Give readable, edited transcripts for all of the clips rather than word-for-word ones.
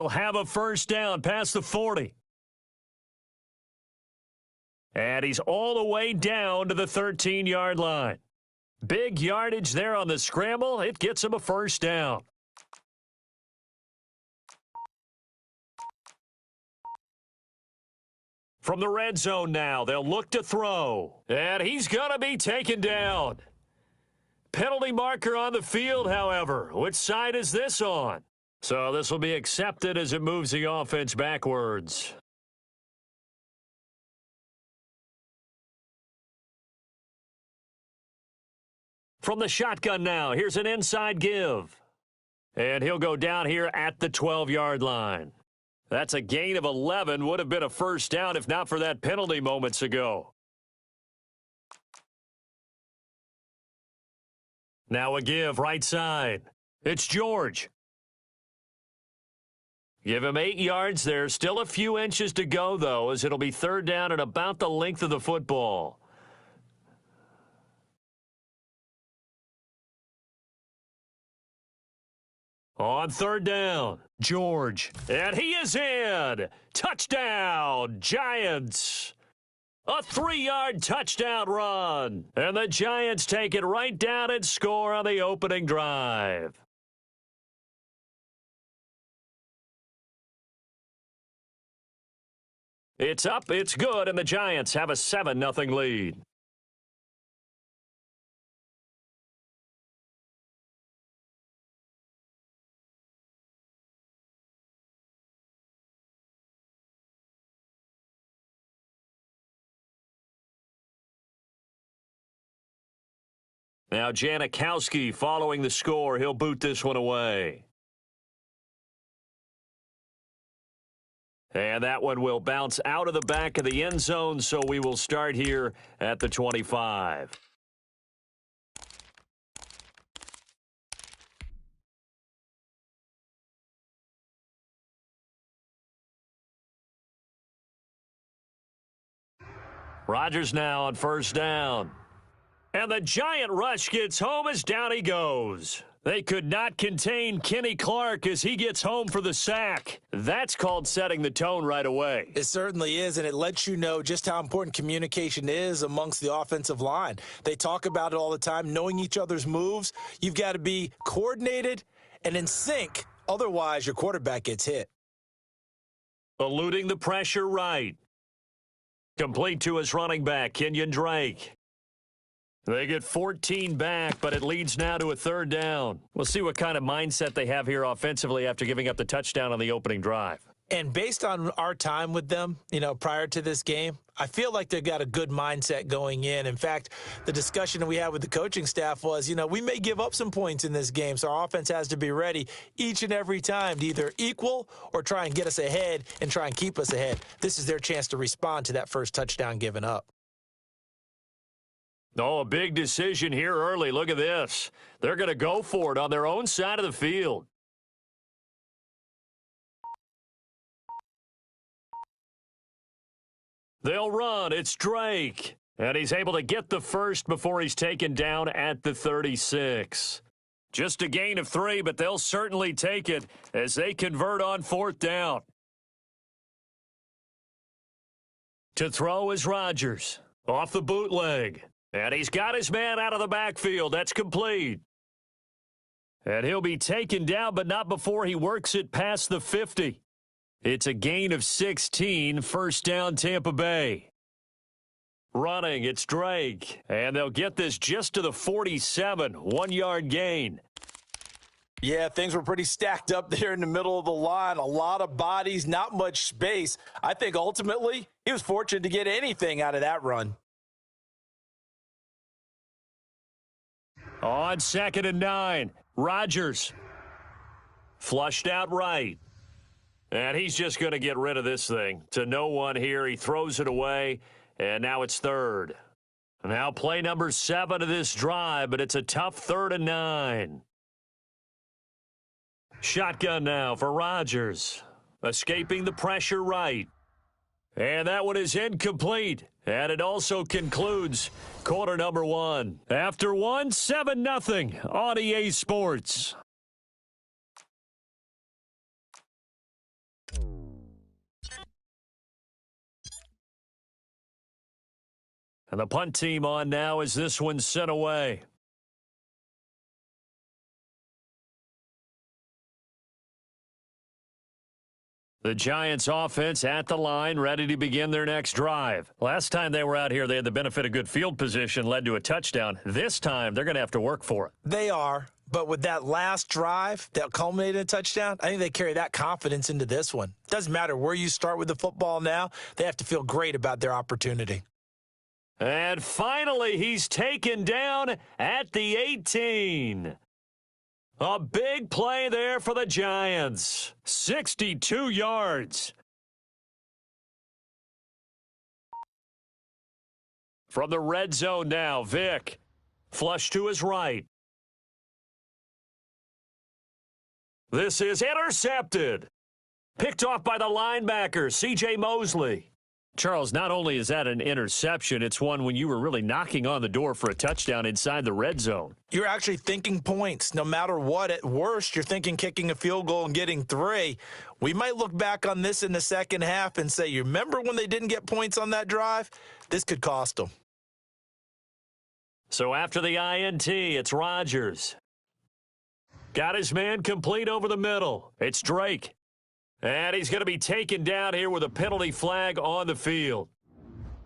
Will have a first down past the 40. And he's all the way down to the 13-yard line. Big yardage there on the scramble. It gets him a first down. From the red zone now, they'll look to throw. And he's going to be taken down. Penalty marker on the field, however. Which side is this on? So this will be accepted as it moves the offense backwards. From the shotgun now, here's an inside give. And he'll go down here at the 12-yard line. That's a gain of 11. Would have been a first down if not for that penalty moments ago. Now a give right side. It's George. Give him 8 yards there. Still a few inches to go, though, as it'll be third down at about the length of the football. On third down, George. And he is in. Touchdown, Giants. A 3-yard touchdown run. And the Giants take it right down and score on the opening drive. It's up, it's good, and the Giants have a 7-0 lead. Now Janikowski following the score. He'll boot this one away. And that one will bounce out of the back of the end zone, so we will start here at the 25. Rodgers now on first down. And the Giant rush gets home as down he goes. They could not contain Kenny Clark as he gets home for the sack. That's called setting the tone right away. It certainly is, and it lets you know just how important communication is amongst the offensive line. They talk about it all the time, knowing each other's moves. You've got to be coordinated and in sync. Otherwise, your quarterback gets hit. Eluding the pressure right. Complete to his running back, Kenyon Drake. They get 14 back, but it leads now to a third down. We'll see what kind of mindset they have here offensively after giving up the touchdown on the opening drive. And based on our time with them, prior to this game, I feel like they've got a good mindset going in. In fact, the discussion that we had with the coaching staff was, we may give up some points in this game, so our offense has to be ready each and every time to either equal or try and get us ahead and try and keep us ahead. This is their chance to respond to that first touchdown given up. Oh, a big decision here early. Look at this. They're going to go for it on their own side of the field. They'll run. It's Drake. And he's able to get the first before he's taken down at the 36. Just a gain of 3, but they'll certainly take it as they convert on fourth down. To throw is Rodgers. Off the bootleg. And he's got his man out of the backfield. That's complete. And he'll be taken down, but not before he works it past the 50. It's a gain of 16, first down Tampa Bay. Running, it's Drake. And they'll get this just to the 47, 1-yard gain. Yeah, things were pretty stacked up there in the middle of the line. A lot of bodies, not much space. I think ultimately he was fortunate to get anything out of that run. On 2nd and 9, Rodgers. Flushed out right. And he's just going to get rid of this thing. To no one here. He throws it away, and now it's third. Now play number 7 of this drive, but it's a tough 3rd and 9. Shotgun now for Rodgers. Escaping the pressure right. And that one is incomplete. And it also concludes quarter number 1. After 1, 7-0 on EA Sports. And the punt team on now as this one's sent away. The Giants offense at the line, ready to begin their next drive. Last time they were out here, they had the benefit of good field position, led to a touchdown. This time, they're going to have to work for it. They are, but with that last drive that culminated in a touchdown, I think they carry that confidence into this one. Doesn't matter where you start with the football now, they have to feel great about their opportunity. And finally, he's taken down at the 18. A big play there for the Giants. 62 yards. From the red zone now, Vick. Flush to his right. This is intercepted. Picked off by the linebacker, C.J. Mosley. Charles, not only is that an interception, it's one when you were really knocking on the door for a touchdown inside the red zone. You're actually thinking points. No matter what, at worst, you're thinking kicking a field goal and getting 3. We might look back on this in the second half and say, you remember when they didn't get points on that drive? This could cost them. So after the INT, it's Rodgers. Got his man complete over the middle. It's Drake. And he's going to be taken down here with a penalty flag on the field.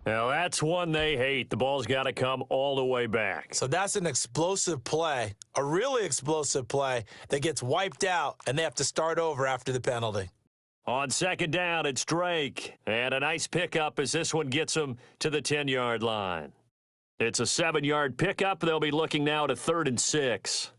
Now, that's one they hate. The ball's got to come all the way back. So that's an explosive play, a really explosive play that gets wiped out, and they have to start over after the penalty. On second down, it's Drake. And a nice pickup as this one gets him to the 10-yard line. It's a 7-yard pickup. They'll be looking now to 3rd and 6.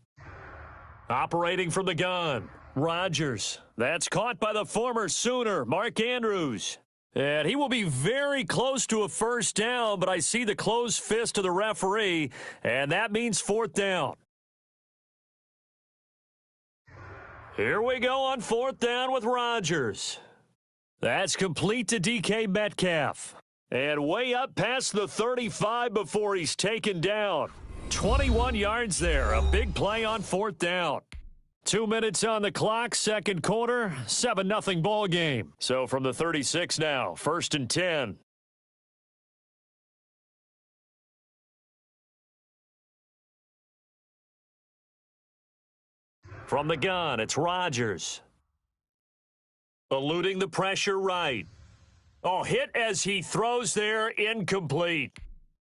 Operating from the gun, Rodgers. That's caught by the former Sooner, Mark Andrews. And he will be very close to a first down, but I see the closed fist of the referee, and that means 4th down. Here we go on 4th down with Rodgers. That's complete to DK Metcalf. And way up past the 35 before he's taken down. 21 yards there, a big play on 4th down. 2 minutes on the clock, second quarter, 7-0 ball game. So from the 36 now, 1st and 10. From the gun, it's Rodgers. Eluding the pressure right. Oh, hit as he throws there, incomplete.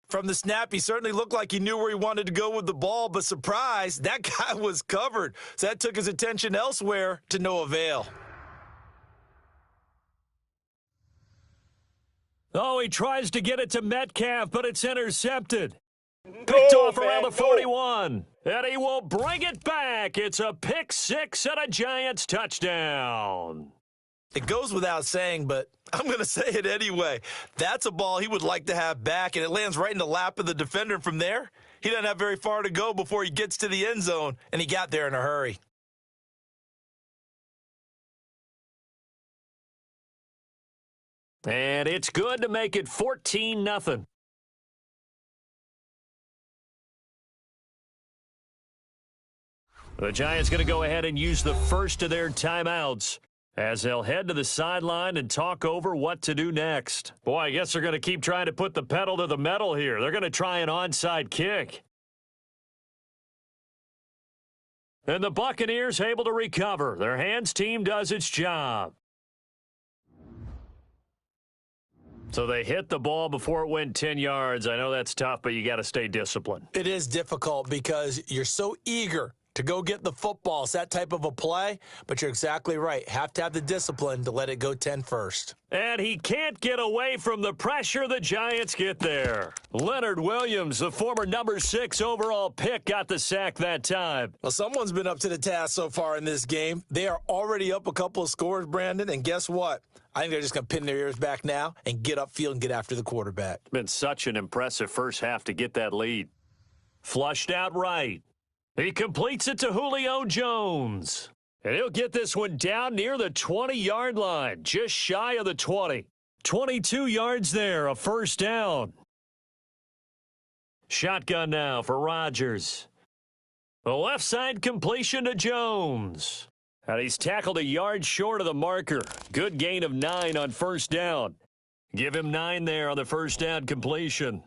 From the snap, he certainly looked like he knew where he wanted to go with the ball, but surprise, that guy was covered. So that took his attention elsewhere to no avail. Oh, he tries to get it to Metcalf, but it's intercepted. Picked off around the 41. And he will bring it back. It's a pick 6 and a Giants touchdown. It goes without saying, but I'm going to say it anyway. That's a ball he would like to have back, and it lands right in the lap of the defender from there. He doesn't have very far to go before he gets to the end zone, and he got there in a hurry. And it's good to make it 14-0. The Giants going to go ahead and use the first of their timeouts as they'll head to the sideline and talk over what to do next. Boy, I guess they're going to keep trying to put the pedal to the metal here. They're going to try an onside kick. And the Buccaneers able to recover. Their hands team does its job. So they hit the ball before it went 10 yards. I know that's tough, but you got to stay disciplined. It is difficult because you're so eager to go get the football. It's that type of a play, but you're exactly right. Have to have the discipline to let it go 10 first. And he can't get away from the pressure the Giants get there. Leonard Williams, the former number 6 overall pick, got the sack that time. Well, someone's been up to the task so far in this game. They are already up a couple of scores, Brandon, and guess what? I think they're just going to pin their ears back now and get upfield and get after the quarterback. Been such an impressive first half to get that lead. Flushed out right. He completes it to Julio Jones. And he'll get this one down near the 20-yard line, just shy of the 20. 22 yards there, a first down. Shotgun now for Rodgers. The left side completion to Jones. And he's tackled a yard short of the marker. Good gain of 9 on first down. Give him 9 there on the first down completion.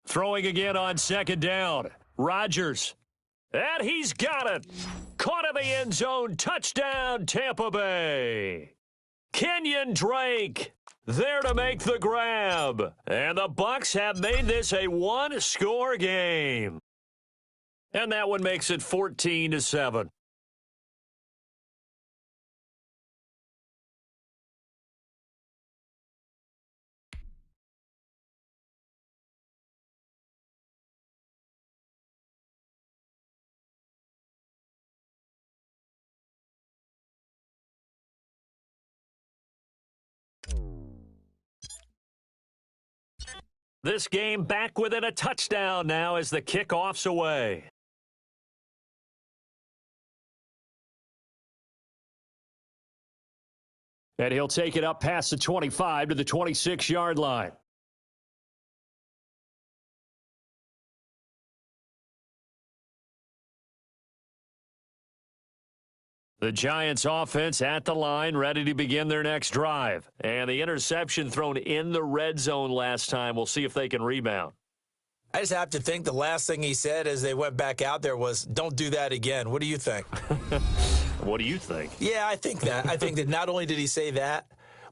Throwing again on second down. Rodgers. And he's got it. Caught in the end zone. Touchdown, Tampa Bay. Kenyon Drake there to make the grab. And the Bucs have made this a one-score game. And that one makes it 14-7. This game back within a touchdown now as the kickoff's away. And he'll take it up past the 25 to the 26-yard line. The Giants offense at the line, ready to begin their next drive. And the interception thrown in the red zone last time. We'll see if they can rebound. I just have to think the last thing he said as they went back out there was, don't do that again. What do you think? What do you think? Yeah, I think that. I think that not only did he say that,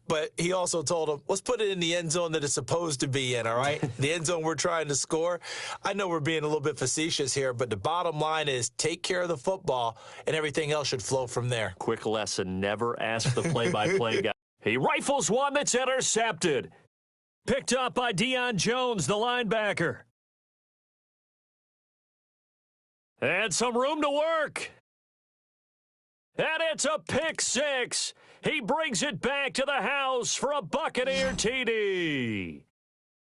but he also told him, let's put it in the end zone that it's supposed to be in, all right? The end zone we're trying to score. I know we're being a little bit facetious here, but the bottom line is take care of the football, and everything else should flow from there. Quick lesson, never ask the play-by-play guy. He rifles one that's intercepted. Picked up by Deion Jones, the linebacker. And some room to work. And it's a pick six. He brings it back to the house for a Buccaneer TD.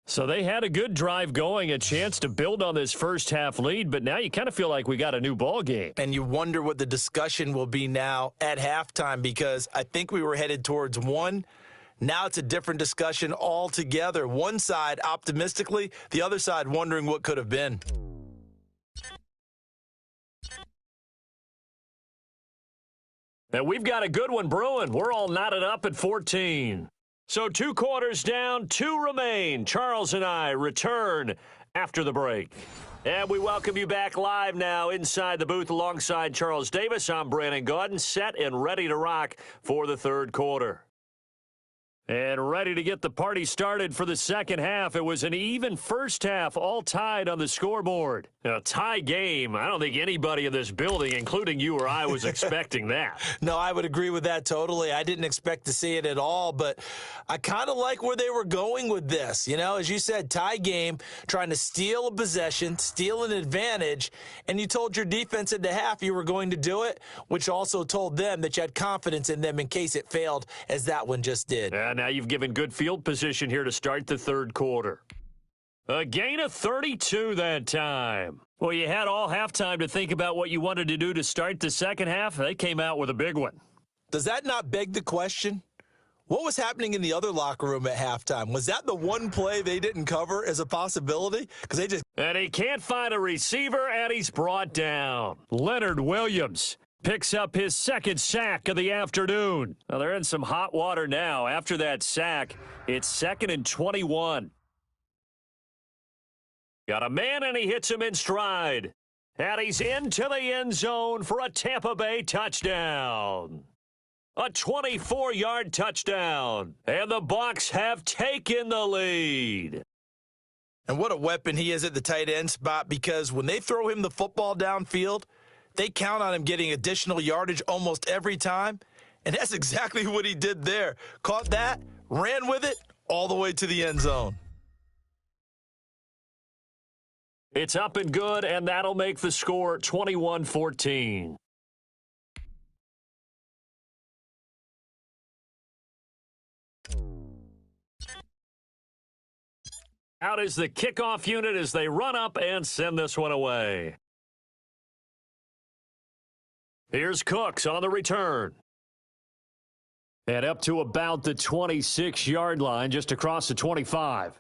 So they had a good drive going, a chance to build on this first half lead, but now you kind of feel like we got a new ball game. And you wonder what the discussion will be now at halftime, because I think we were headed towards one. Now it's a different discussion altogether. One side optimistically, the other side wondering what could have been. And we've got a good one brewing. We're all knotted up at 14. So 2 quarters down, 2 remain. Charles and I return after the break. And we welcome you back live now inside the booth alongside Charles Davis. I'm Brandon Gaudin, set and ready to rock for the third quarter. And ready to get the party started for the second half. It was an even first half, all tied on the scoreboard. A tie game. I don't think anybody in this building, including you or I, was expecting that. No, I would agree with that totally. I didn't expect to see it at all, but I kind of like where they were going with this. You know, as you said, tie game, trying to steal a possession, steal an advantage, and you told your defense at the half you were going to do it, which also told them that you had confidence in them in case it failed, as that one just did. And now you've given good field position here to start the third quarter. A gain of 32 that time. Well, you had all halftime to think about what you wanted to do to start the second half. They came out with a big one. Does that not beg the question? What was happening in the other locker room at halftime? Was that the one play they didn't cover as a possibility? Because they just... And he can't find a receiver, and he's brought down. Leonard Williams picks up his second sack of the afternoon. Now, they're in some hot water now. After that sack, it's 2nd and 21. Got a man, and he hits him in stride. And he's into the end zone for a Tampa Bay touchdown. A 24-yard touchdown. And the Bucs have taken the lead. And what a weapon he is at the tight end spot, because when they throw him the football downfield, they count on him getting additional yardage almost every time. And that's exactly what he did there. Caught that, ran with it, all the way to the end zone. It's up and good, and that'll make the score 21-14. Out is the kickoff unit as they run up and send this one away. Here's Cooks on the return. And up to about the 26-yard line, just across the 25.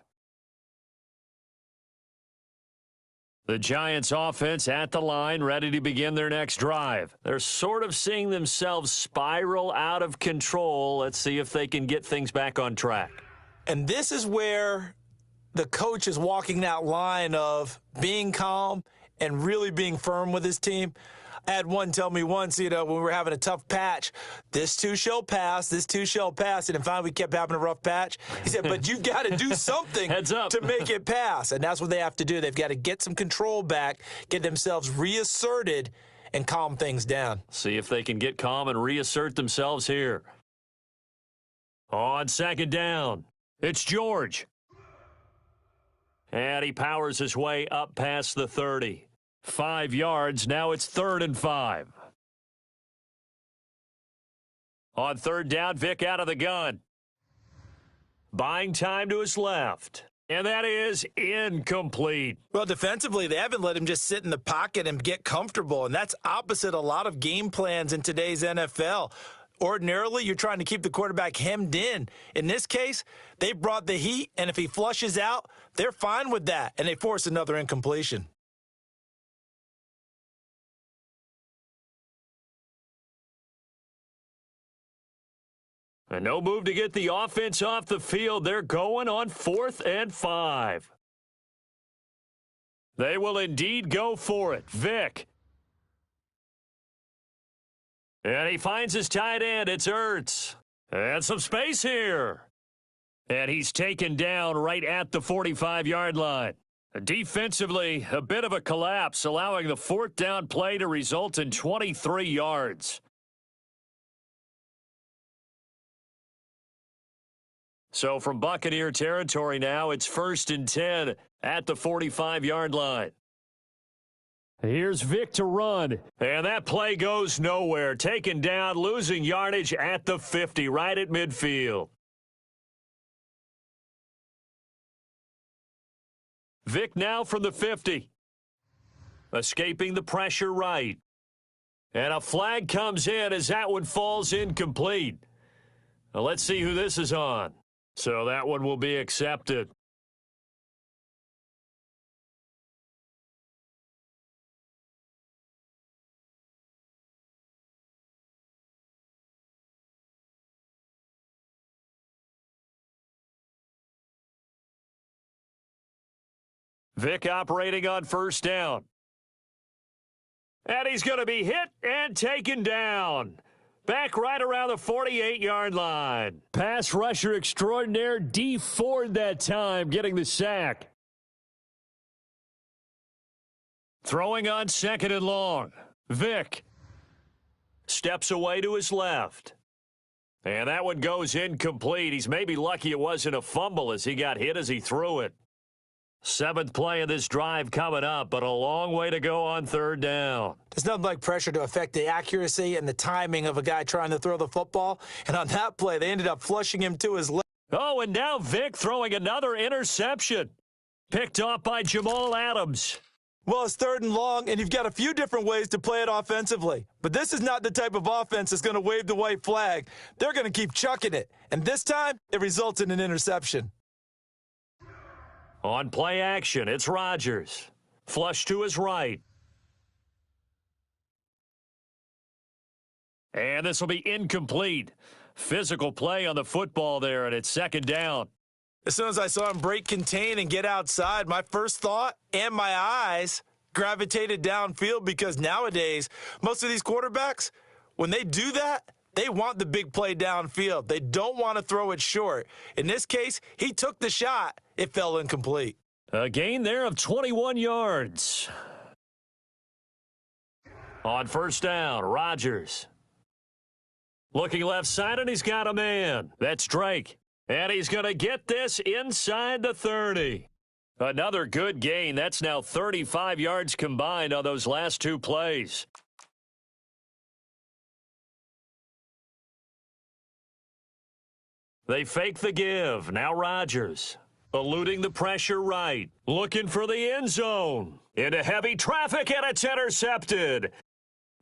The Giants offense at the line, ready to begin their next drive. They're sort of seeing themselves spiral out of control. Let's see if they can get things back on track. And this is where the coach is walking that line of being calm and really being firm with his team. I had one tell me once, when we were having a tough patch, this too shall pass, this too shall pass. And then finally we kept having a rough patch. He said, but you've got to do something Heads up. to make it pass. And that's what they have to do. They've got to get some control back, get themselves reasserted, and calm things down. See if they can get calm and reassert themselves here. On second down, it's George. And he powers his way up past the 30. 5 yards, now it's 3rd and 5. On third down, Vic out of the gun. Buying time to his left. And that is incomplete. Well, defensively, they haven't let him just sit in the pocket and get comfortable, and that's opposite a lot of game plans in today's NFL. Ordinarily, you're trying to keep the quarterback hemmed in. In this case, they brought the heat, and if he flushes out, they're fine with that, and they force another incompletion. And no move to get the offense off the field. They're going on 4th and 5. They will indeed go for it. Vic. And he finds his tight end. It's Ertz. And some space here. And he's taken down right at the 45-yard line. Defensively, a bit of a collapse, allowing the 4th down play to result in 23 yards. So from Buccaneer territory now, it's 1st and 10 at the 45-yard line. Here's Vic to run. And that play goes nowhere. Taken down, losing yardage at the 50, right at midfield. Vic now from the 50. Escaping the pressure right. And a flag comes in as that one falls incomplete. Now let's see who this is on. So that one will be accepted. Vic operating on 1st down. And he's going to be hit and taken down. Back right around the 48-yard line. Pass rusher extraordinaire, D. Ford that time, getting the sack. Throwing on 2nd and long. Vic steps away to his left. And that one goes incomplete. He's maybe lucky it wasn't a fumble as he got hit as he threw it. 7th play of this drive coming up, but a long way to go on 3rd down. There's nothing like pressure to affect the accuracy and the timing of a guy trying to throw the football. And on that play, they ended up flushing him to his left. Oh, and now Vic throwing another interception. Picked off by Jamal Adams. Well, it's 3rd and long, and you've got a few different ways to play it offensively. But this is not the type of offense that's going to wave the white flag. They're going to keep chucking it. And this time, it results in an interception. On play action, it's Rodgers. Flush to his right. And this will be incomplete. Physical play on the football there, and it's 2nd down. As soon as I saw him break contain and get outside, my first thought and my eyes gravitated downfield because nowadays, most of these quarterbacks, when they do that, they want the big play downfield. They don't want to throw it short. In this case, he took the shot. It fell incomplete. A gain there of 21 yards. On 1st down, Rodgers. Looking left side, and he's got a man. That's Drake. And he's going to get this inside the 30. Another good gain. That's now 35 yards combined on those last 2 plays. They fake the give. Now Rodgers. Eluding the pressure right. Looking for the end zone. Into heavy traffic, and it's intercepted.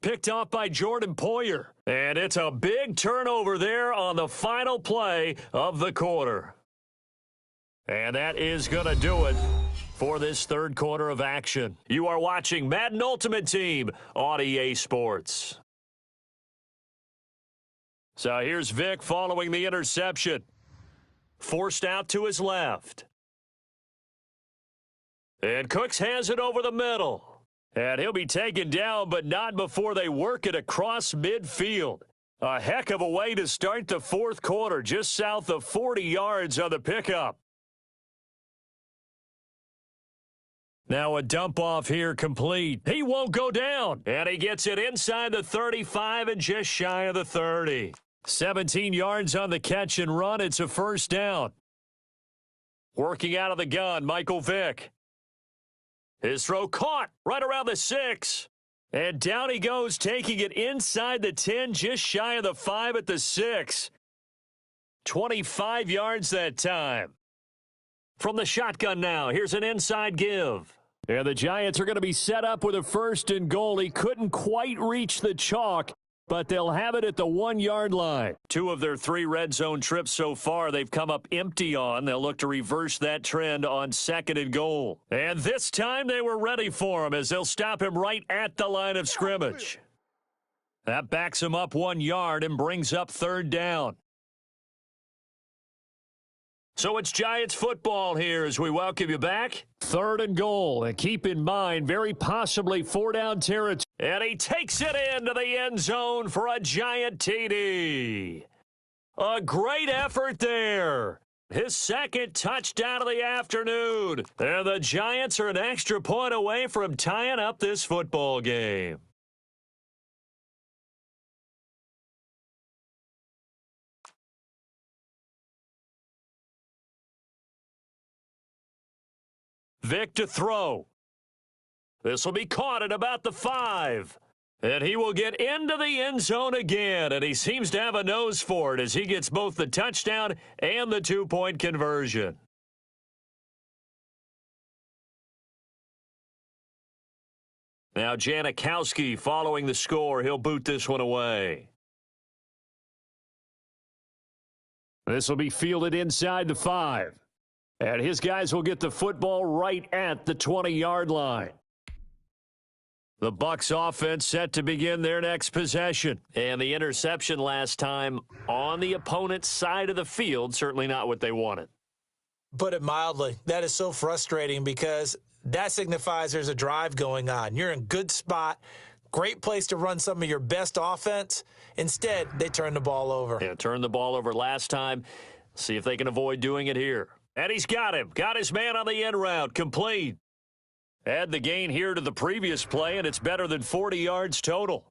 Picked off by Jordan Poyer. And it's a big turnover there on the final play of the quarter. And that is going to do it for this 3rd quarter of action. You are watching Madden Ultimate Team on EA Sports. So here's Vic following the interception. Forced out to his left. And Cooks has it over the middle. And he'll be taken down, but not before they work it across midfield. A heck of a way to start the fourth quarter, just south of 40 yards on the pickup. Now a dump off here complete. He won't go down. And he gets it inside the 35 and just shy of the 30. 17 yards on the catch and run. It's a first down. Working out of the gun, Michael Vick. His throw caught right around the 6. And down he goes, taking it inside the 10, just shy of the 5 at the 6. 25 yards that time. From the shotgun now, here's an inside give. And the Giants are going to be set up with a first and goal. He couldn't quite reach the chalk, but they'll have it at the 1-yard line. 2 of their 3 red zone trips so far, they've come up empty on. They'll look to reverse that trend on second and goal. And this time they were ready for him as they'll stop him right at the line of scrimmage. That backs him up 1 yard and brings up third down. So it's Giants football here as we welcome you back. Third and goal. And keep in mind, very possibly 4-down territory. And he takes it into the end zone for a Giant TD. A great effort there. His second touchdown of the afternoon. And the Giants are an extra point away from tying up this football game. Vick to throw. This will be caught at about the 5. And he will get into the end zone again. And he seems to have a nose for it as he gets both the touchdown and the 2-point conversion. Now Janikowski following the score. He'll boot this one away. This will be fielded inside the 5. And his guys will get the football right at the 20-yard line. The Bucs offense set to begin their next possession. And the interception last time on the opponent's side of the field, certainly not what they wanted. Put it mildly, that is so frustrating because that signifies there's a drive going on. You're in good spot, great place to run some of your best offense. Instead, they turn the ball over. Yeah, turned the ball over last time. See if they can avoid doing it here. And he's got him. Got his man on the end route. Complete. Add the gain here to the previous play, and it's better than 40 yards total.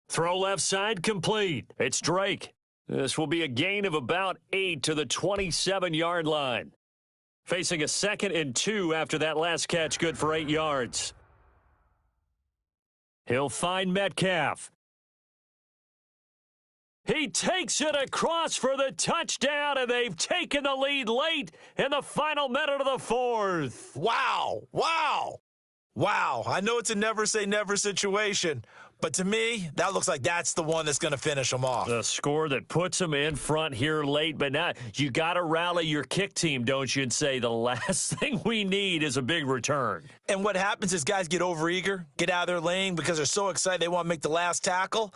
Throw left side complete. It's Drake. This will be a gain of about 8 to the 27-yard line. Facing a 2nd and 2 after that last catch, good for 8 yards. He'll find Metcalf. He takes it across for the touchdown, and they've taken the lead late in the final minute of the 4th. Wow. Wow. Wow. I know it's a never-say-never situation, but to me, that looks like that's the one that's going to finish them off. The score that puts them in front here late, but now you got to rally your kick team, don't you, and say the last thing we need is a big return. And what happens is guys get overeager, get out of their lane because they're so excited they want to make the last tackle.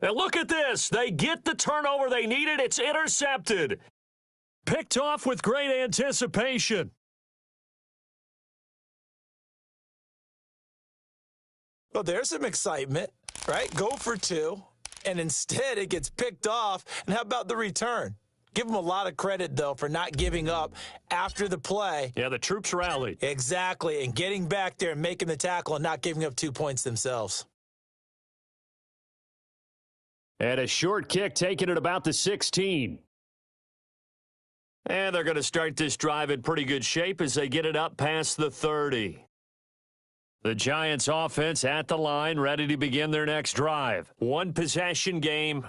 And look at this. They get the turnover they needed. It's intercepted. Picked off with great anticipation. Well, there's some excitement, right? Go for 2, and instead it gets picked off. And how about the return? Give them a lot of credit, though, for not giving up after the play. Yeah, the troops rallied. Exactly, and getting back there and making the tackle and not giving up 2 points themselves. And a short kick taken at about the 16. And they're going to start this drive in pretty good shape as they get it up past the 30. The Giants offense at the line, ready to begin their next drive. One possession game,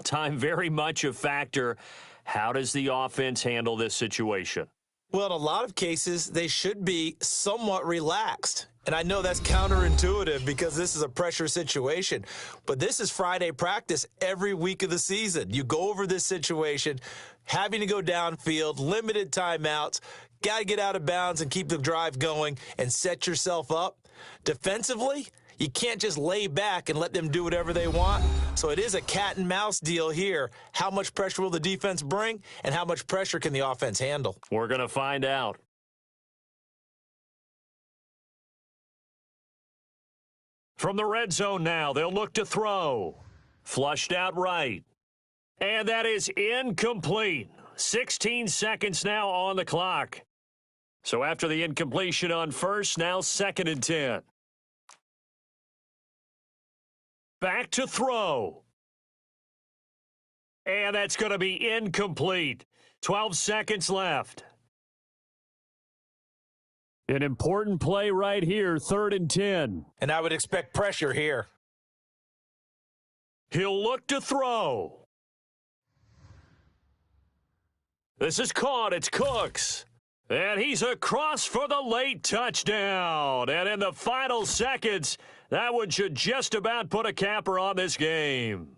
time very much a factor. How does the offense handle this situation? Well, in a lot of cases, they should be somewhat relaxed. And I know that's counterintuitive because this is a pressure situation. But this is Friday practice every week of the season. You go over this situation, having to go downfield, limited timeouts, got to get out of bounds and keep the drive going and set yourself up. Defensively, you can't just lay back and let them do whatever they want. So it is a cat and mouse deal here. How much pressure will the defense bring, and how much pressure can the offense handle? We're going to find out. From the red zone now, they'll look to throw. Flushed out right. And that is incomplete. 16 seconds now on the clock. So after the incompletion on first, now 2nd and 10. Back to throw. And that's going to be incomplete. 12 seconds left. An important play right here, 3rd and 10. And I would expect pressure here. He'll look to throw. This is caught. It's Cooks. And he's across for the late touchdown. And in the final seconds, that one should just about put a capper on this game.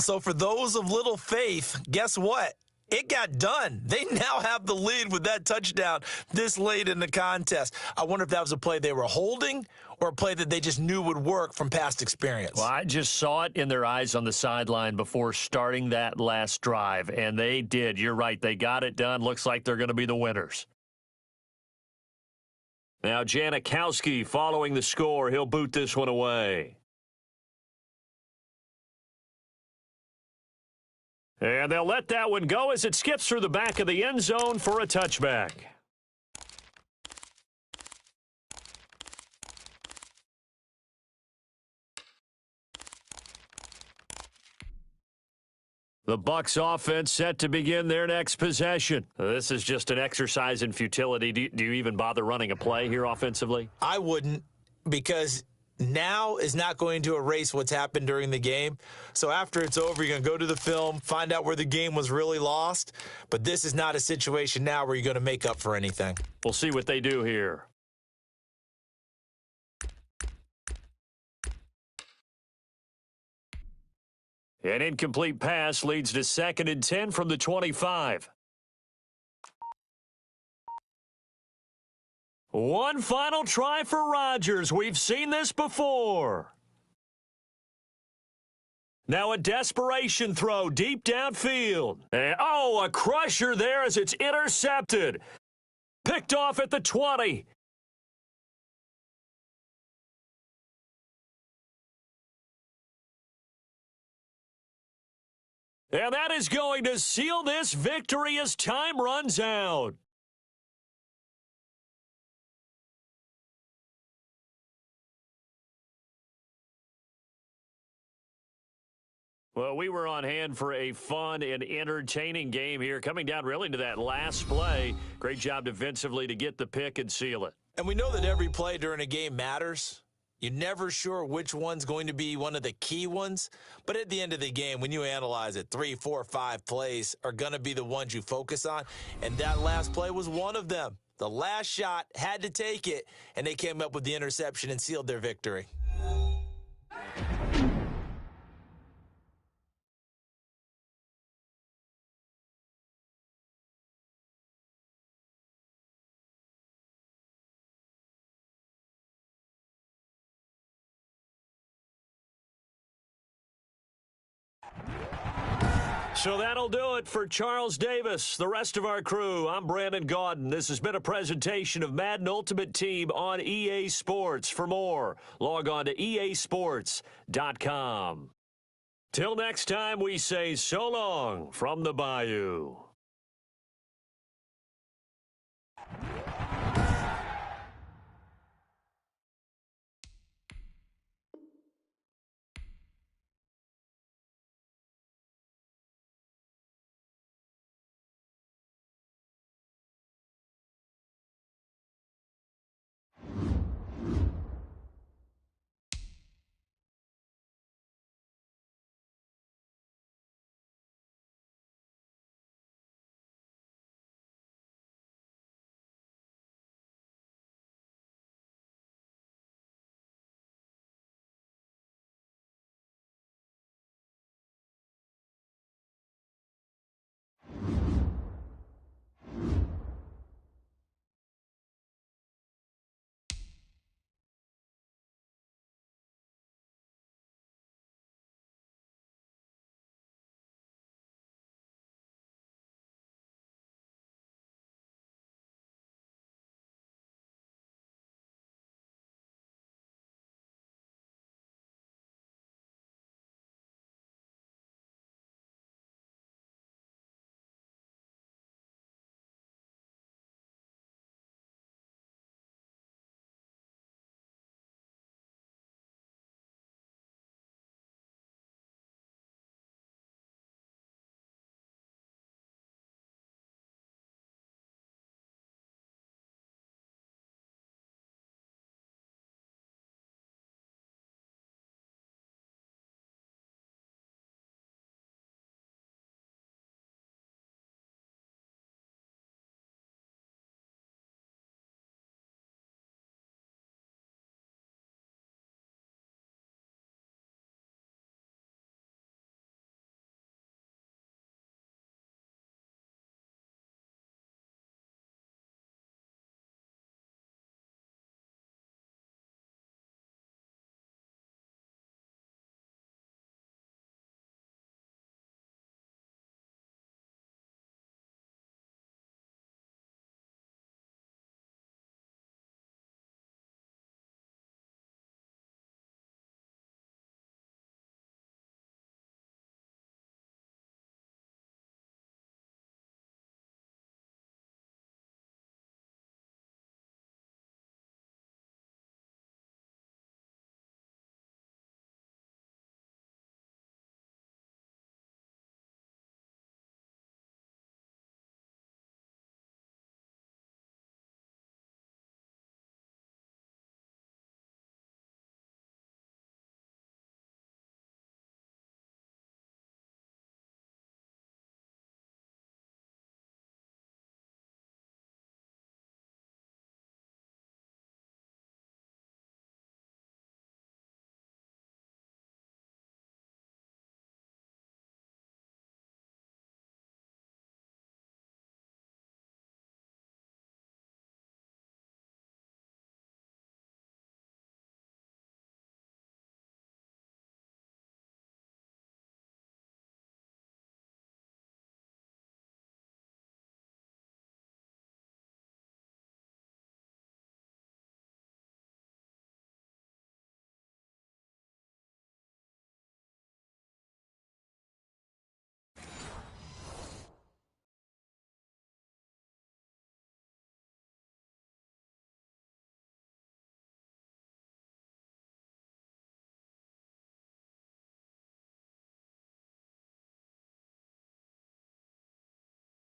So for those of little faith, guess what? It got done. They now have the lead with that touchdown this late in the contest. I wonder if that was a play they were holding or a play that they just knew would work from past experience. Well, I just saw it in their eyes on the sideline before starting that last drive, and they did. You're right. They got it done. Looks like they're going to be the winners. Now Janikowski following the score. He'll boot this one away. And they'll let that one go as it skips through the back of the end zone for a touchback. The Bucs offense set to begin their next possession. This is just an exercise in futility. Do you even bother running a play here offensively? I wouldn't, because now is not going to erase what's happened during the game. So after it's over, you're going to go to the film, find out where the game was really lost. But this is not a situation now where you're going to make up for anything. We'll see what they do here. An incomplete pass leads to 2nd and 10 from the 25. One final try for Rodgers. We've seen this before. Now a desperation throw deep downfield. And, a crusher there as it's intercepted. Picked off at the 20. And that is going to seal this victory as time runs out. Well, we were on hand for a fun and entertaining game here, coming down really to that last play. Great job defensively to get the pick and seal it. And we know that every play during a game matters. You're never sure which one's going to be one of the key ones. But at the end of the game, when you analyze it, 3, 4, 5 plays are going to be the ones you focus on. And that last play was one of them. The last shot had to take it, and they came up with the interception and sealed their victory. So that'll do it for Charles Davis, the rest of our crew. I'm Brandon Gaudin. This has been a presentation of Madden Ultimate Team on EA Sports. For more, log on to easports.com. Till next time, we say so long from the Bayou.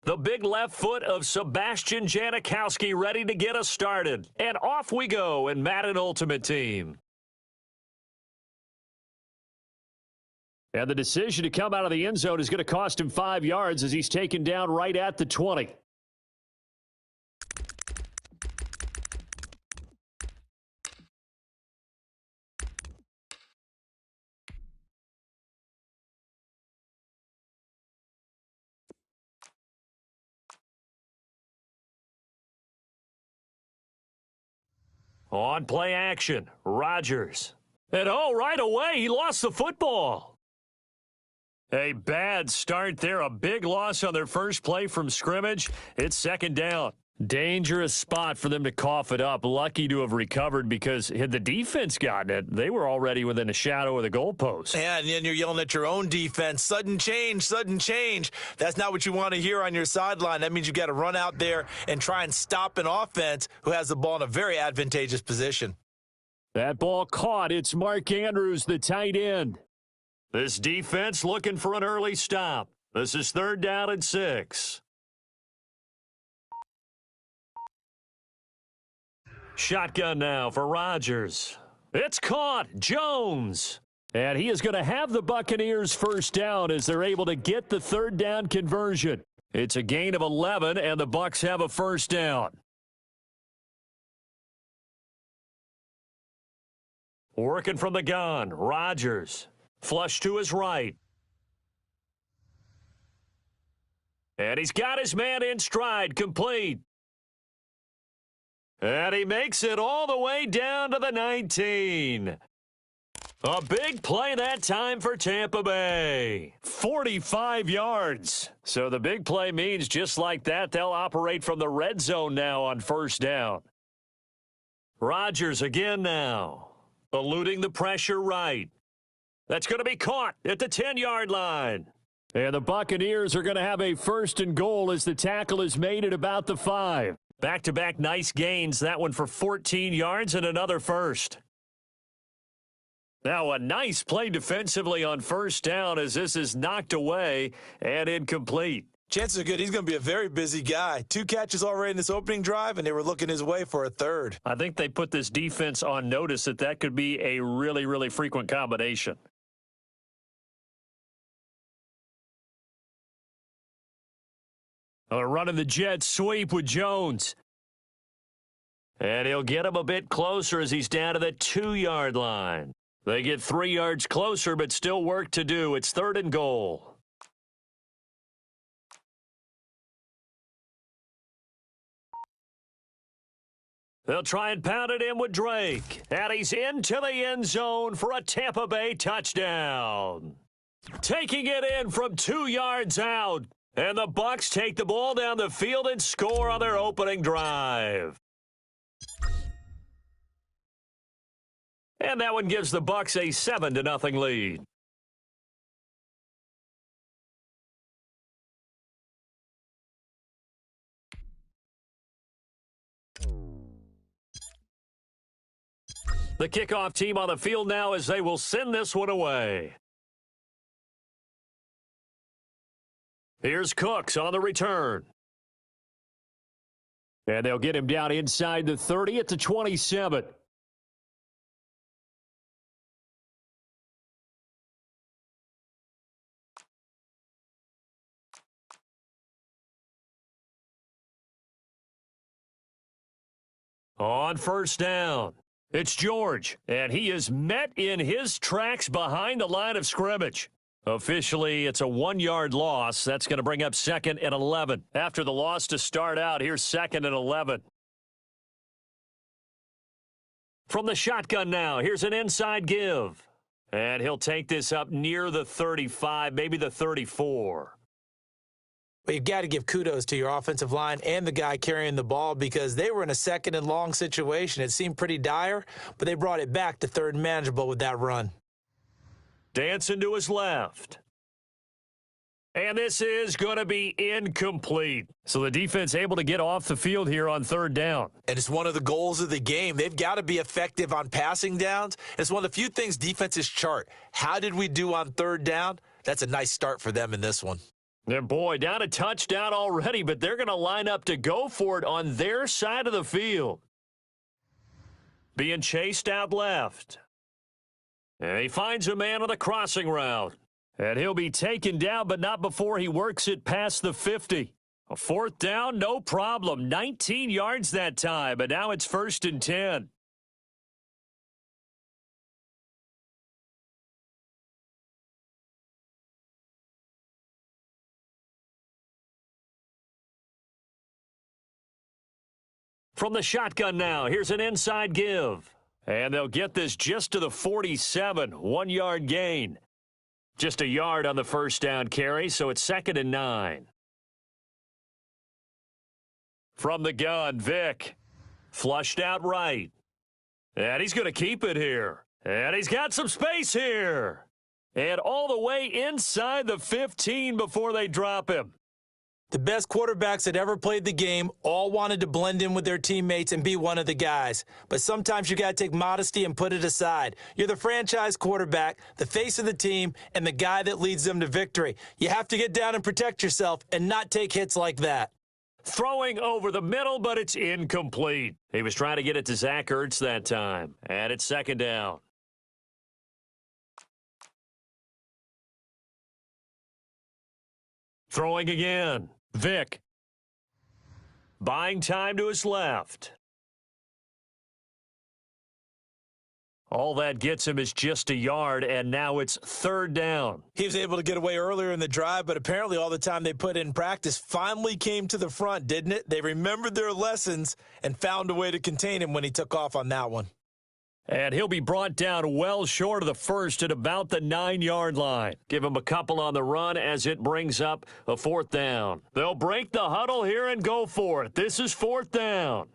The big left foot of Sebastian Janikowski ready to get us started. And off we go in Madden Ultimate Team. And the decision to come out of the end zone is going to cost him 5 yards as he's taken down right at the 20. On play action, Rodgers. And right away, he lost the football. A bad start there, a big loss on their first play from scrimmage. It's second down. Dangerous spot for them to cough it up. Lucky to have recovered because had the defense gotten it, they were already within a shadow of the goalpost. And then you're yelling at your own defense, sudden change, sudden change. That's not what you want to hear on your sideline. That means you've got to run out there and try and stop an offense who has the ball in a very advantageous position. That ball caught. It's Mark Andrews, the tight end. This defense looking for an early stop. This is 3rd down and 6. Shotgun now for Rodgers. It's caught. Jones. And he is going to have the Buccaneers first down as they're able to get the 3rd down conversion. It's a gain of 11, and the Bucs have a first down. Working from the gun, Rodgers. Flush to his right. And he's got his man in stride, complete. And he makes it all the way down to the 19. A big play that time for Tampa Bay. 45 yards. So the big play means just like that, they'll operate from the red zone now on first down. Rodgers again now. Eluding the pressure right. That's going to be caught at the 10-yard line. And the Buccaneers are going to have a 1st and goal as the tackle is made at about the 5. Back-to-back nice gains. That one for 14 yards and another first. Now a nice play defensively on first down as this is knocked away and incomplete. Chances are good he's going to be a very busy guy. 2 catches already in this opening drive, and they were looking his way for a 3rd. I think they put this defense on notice that could be a really, really frequent combination. Running the jet sweep with Jones. And he'll get him a bit closer as he's down to the 2-yard line. They get 3 yards closer, but still work to do. It's 3rd and goal. They'll try and pound it in with Drake. And he's into the end zone for a Tampa Bay touchdown. Taking it in from 2 yards out. And the Bucs take the ball down the field and score on their opening drive. And that one gives the Bucs a 7-0 lead. The kickoff team on the field now as they will send this one away. Here's Cooks on the return. And they'll get him down inside the 30 at the 27. On first down, it's George, and he is met in his tracks behind the line of scrimmage. Officially, it's a 1-yard loss. That's going to bring up 2nd and 11. After the loss to start out, here's 2nd and 11. From the shotgun now, here's an inside give. And he'll take this up near the 35, maybe the 34. But you've got to give kudos to your offensive line and the guy carrying the ball because they were in a 2nd and long situation. It seemed pretty dire, but they brought it back to 3rd and manageable with that run. Dancing to his left. And this is going to be incomplete. So the defense able to get off the field here on 3rd down. And it's one of the goals of the game. They've got to be effective on passing downs. It's one of the few things defenses chart. How did we do on 3rd down? That's a nice start for them in this one. And boy, down a touchdown already, but they're going to line up to go for it on their side of the field. Being chased out left. And he finds a man on the crossing route. And he'll be taken down, but not before he works it past the 50. A fourth down, no problem. 19 yards that time, but now it's 1st and 10. From the shotgun now, here's an inside give. And they'll get this just to the 47, 1-yard gain. Just a yard on the first down carry, so it's 2nd and 9. From the gun, Vick. Flushed out right. And he's going to keep it here. And he's got some space here. And all the way inside the 15 before they drop him. The best quarterbacks that ever played the game all wanted to blend in with their teammates and be one of the guys. But sometimes you got to take modesty and put it aside. You're the franchise quarterback, the face of the team, and the guy that leads them to victory. You have to get down and protect yourself and not take hits like that. Throwing over the middle, but it's incomplete. He was trying to get it to Zach Ertz that time. And it's 2nd down. Throwing again. Vick. Buying time to his left. All that gets him is just a yard, and now it's 3rd down. He was able to get away earlier in the drive, but apparently all the time they put in practice finally came to the front, didn't it? They remembered their lessons and found a way to contain him when he took off on that one. And he'll be brought down well short of the first at about the 9-yard line. Give him a couple on the run as it brings up a 4th down. They'll break the huddle here and go for it. This is 4th down.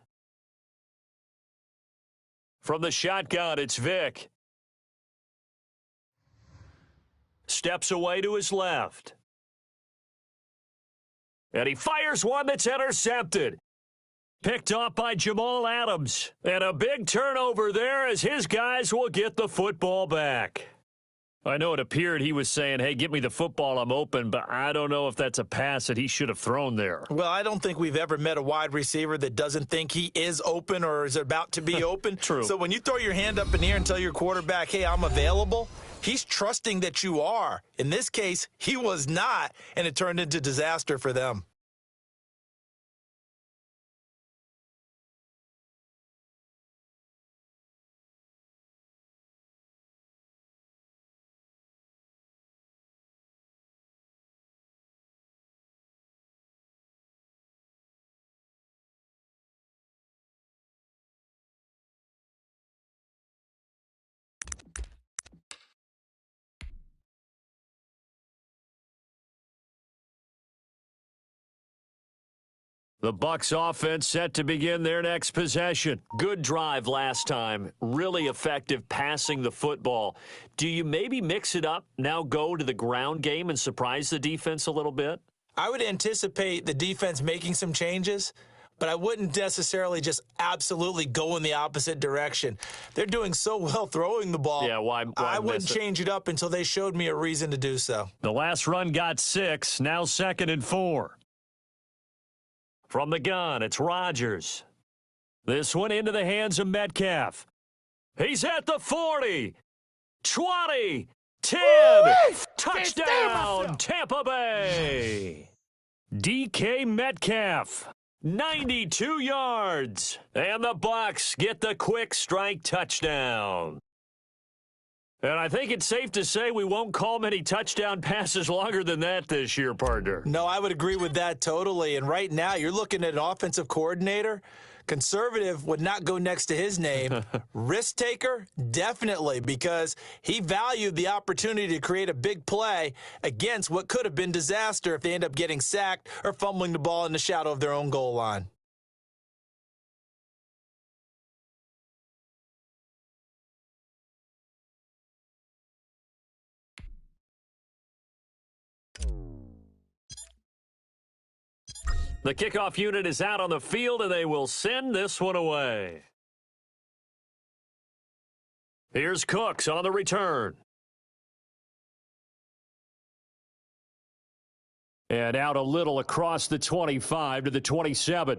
From the shotgun, it's Vick. Steps away to his left. And he fires one that's intercepted. Picked off by Jamal Adams. And a big turnover there as his guys will get the football back. I know it appeared he was saying, hey, get me the football, I'm open, but I don't know if that's a pass that he should have thrown there. Well, I don't think we've ever met a wide receiver that doesn't think he is open or is about to be open. True. So when you throw your hand up in the air and tell your quarterback, hey, I'm available, he's trusting that you are. In this case, he was not, and it turned into disaster for them. The Bucs offense set to begin their next possession. Good drive last time. Really effective passing the football. Do you maybe mix it up, now go to the ground game and surprise the defense a little bit? I would anticipate the defense making some changes, but I wouldn't necessarily just absolutely go in the opposite direction. They're doing so well throwing the ball. Yeah, why I wouldn't change it up until they showed me a reason to do so. The last run got 6, now 2nd and 4. From the gun, it's Rodgers. This one into the hands of Metcalf. He's at the 40, 20, 10. Touchdown, Tampa Bay. DK Metcalf, 92 yards. And the Bucs get the quick strike touchdown. And I think it's safe to say we won't call many touchdown passes longer than that this year, partner. No, I would agree with that totally. And right now, you're looking at an offensive coordinator. Conservative would not go next to his name. Risk taker, definitely, because he valued the opportunity to create a big play against what could have been disaster if they end up getting sacked or fumbling the ball in the shadow of their own goal line. The kickoff unit is out on the field, and they will send this one away. Here's Cooks on the return. And out a little across the 25 to the 27.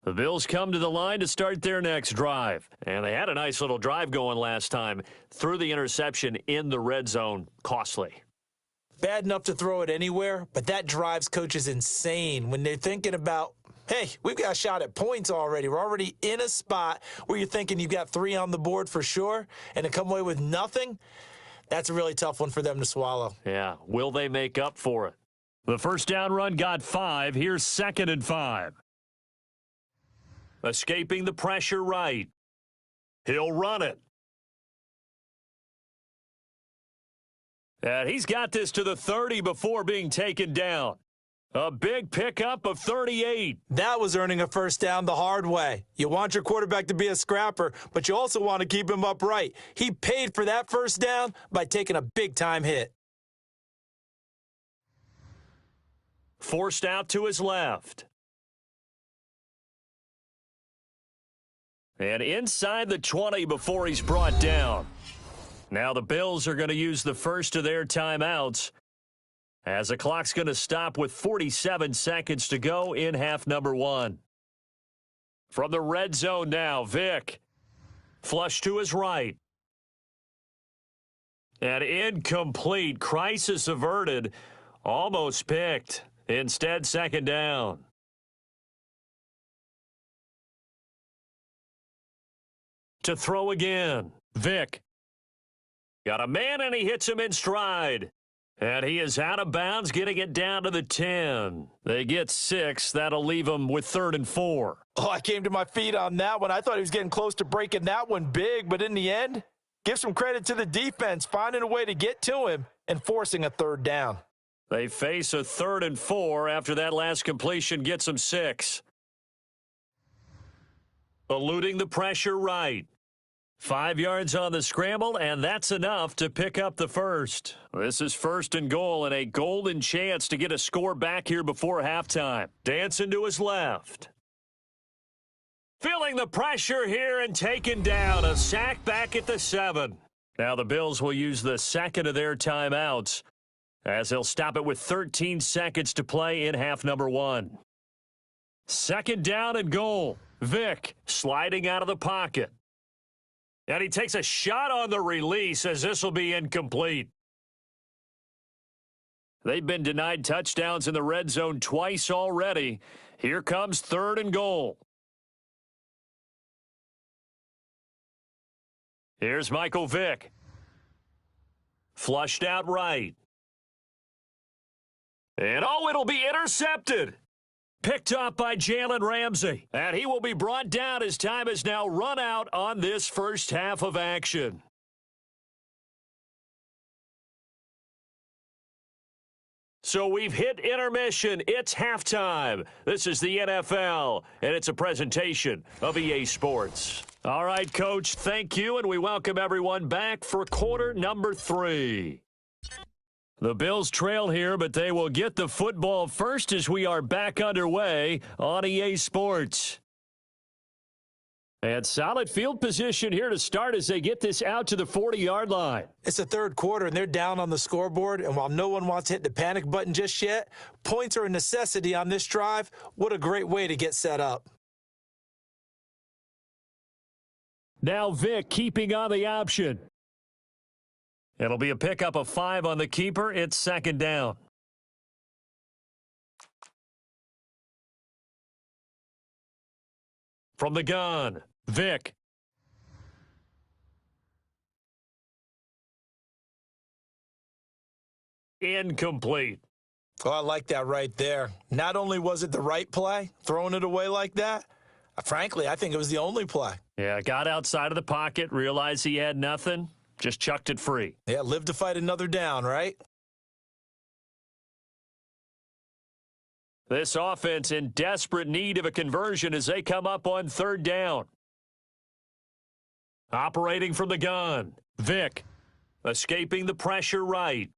The Bills come to the line to start their next drive. And they had a nice little drive going last time. Threw the interception in the red zone. Costly. Bad enough to throw it anywhere, but that drives coaches insane when they're thinking about, hey, we've got a shot at points already. We're already in a spot where you're thinking you've got 3 on the board for sure, and to come away with nothing, that's a really tough one for them to swallow. Yeah, will they make up for it? The first down run got 5. Here's 2nd and 5. Escaping the pressure right. He'll run it. And he's got this to the 30 before being taken down. A big pickup of 38. That was earning a first down the hard way. You want your quarterback to be a scrapper, but you also want to keep him upright. He paid for that first down by taking a big-time hit. Forced out to his left. And inside the 20 before he's brought down. Now the Bills are going to use the first of their timeouts as the clock's going to stop with 47 seconds to go in half number 1. From the red zone now, Vick. Flush to his right. And incomplete. Crisis averted. Almost picked. Instead, 2nd down. To throw again. Vick. Got a man, and he hits him in stride. And he is out of bounds, getting it down to the 10. They get 6. That'll leave him with 3rd and 4. Oh, I came to my feet on that one. I thought he was getting close to breaking that one big, but in the end, give some credit to the defense, finding a way to get to him and forcing a 3rd down. They face a 3rd and 4 after that last completion gets them 6. Eluding the pressure right. 5 yards on the scramble, and that's enough to pick up the first. This is 1st and goal, and a golden chance to get a score back here before halftime. Dancing to his left. Feeling the pressure here and taken down. A sack back at the 7. Now the Bills will use the second of their timeouts as they'll stop it with 13 seconds to play in half number 1. 2nd down and goal. Vick sliding out of the pocket. And he takes a shot on the release as this will be incomplete. They've been denied touchdowns in the red zone twice already. Here comes 3rd and goal. Here's Michael Vick. Flushed out right. And oh, it'll be intercepted. Picked up by Jalen Ramsey. And he will be brought down as time has now run out on this first half of action. So we've hit intermission. It's halftime. This is the NFL, and it's a presentation of EA Sports. All right, Coach, thank you, and we welcome everyone back for quarter number 3. The Bills trail here, but they will get the football first as we are back underway on EA Sports. And solid field position here to start as they get this out to the 40-yard line. It's the 3rd quarter, and they're down on the scoreboard. And while no one wants to hit the panic button just yet, points are a necessity on this drive. What a great way to get set up. Now Vick keeping on the option. It'll be a pickup of 5 on the keeper. It's 2nd down. From the gun, Vick. Incomplete. Oh, I like that right there. Not only was it the right play, throwing it away like that, frankly, I think it was the only play. Yeah, got outside of the pocket, realized he had nothing, just chucked it free. Yeah, live to fight another down, right? This offense in desperate need of a conversion as they come up on 3rd down. Operating from the gun, Vick. Escaping the pressure right.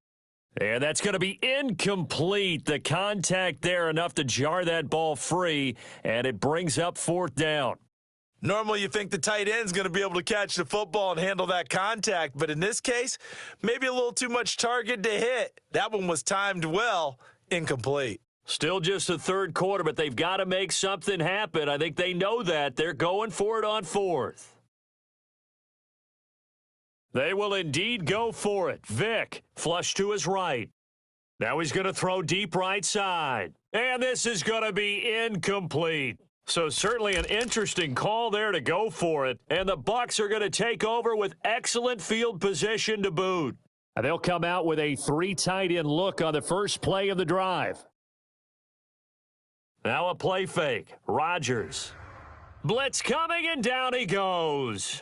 And that's going to be incomplete. The contact there enough to jar that ball free, and it brings up 4th down. Normally, you think the tight end's going to be able to catch the football and handle that contact, but in this case, maybe a little too much target to hit. That one was timed well, incomplete. Still just the third quarter, but they've got to make something happen. I think they know that. They're going for it on fourth. They will indeed go for it. Vick, flush to his right. Now he's going to throw deep right side. And this is going to be incomplete. So certainly an interesting call there to go for it. And the Bucs are going to take over with excellent field position to boot. And they'll come out with a 3 tight end look on the first play of the drive. Now a play fake. Rodgers. Blitz coming, and down he goes.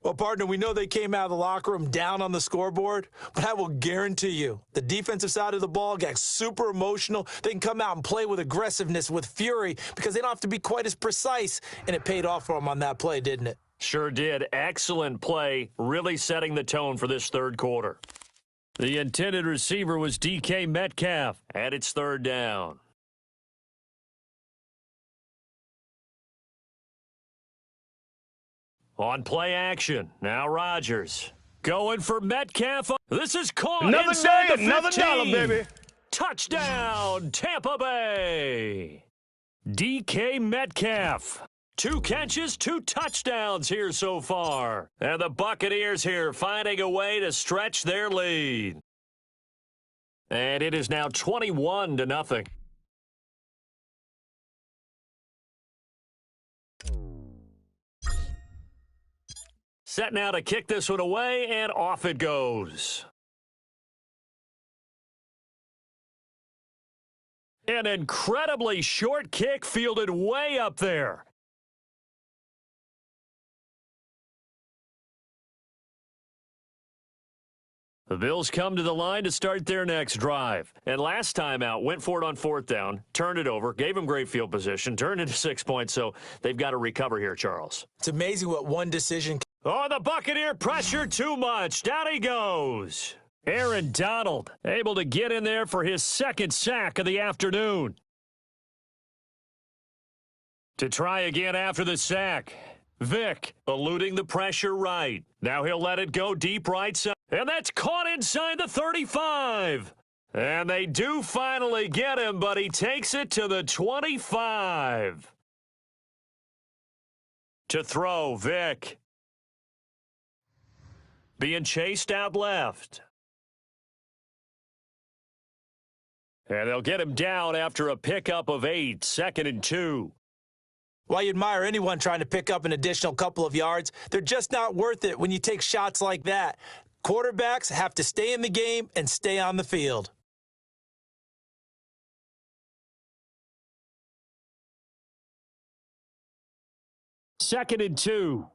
Well, partner, we know they came out of the locker room down on the scoreboard, but I will guarantee you the defensive side of the ball got super emotional. They can come out and play with aggressiveness, with fury, because they don't have to be quite as precise, and it paid off for them on that play, didn't it? Sure did. Excellent play, really setting the tone for this third quarter. The intended receiver was DK Metcalf, and it's third down. On play action, now Rodgers. Going for Metcalf. This is caught another inside day, the another 15. dollar, baby. Touchdown, Tampa Bay. DK Metcalf. 2 catches, 2 touchdowns here so far. And the Buccaneers here finding a way to stretch their lead. And it is now 21-0. Set now to kick this one away, and off it goes. An incredibly short kick fielded way up there. The Bills come to the line to start their next drive. And last time out, went for it on fourth down, turned it over, gave them great field position, turned into 6 points, so they've got to recover here, Charles. It's amazing what one decision. Oh, the Buccaneer pressure too much. Down he goes. Aaron Donald able to get in there for his second sack of the afternoon. To try again after the sack. Vick eluding the pressure right. Now he'll let it go deep right side. And that's caught inside the 35. And they do finally get him, but he takes it to the 25. To throw, Vick. Being chased out left. And they'll get him down after a pickup of 8, 2nd and 2. While you admire anyone trying to pick up an additional couple of yards, they're just not worth it when you take shots like that. Quarterbacks have to stay in the game and stay on the field. Second and 2.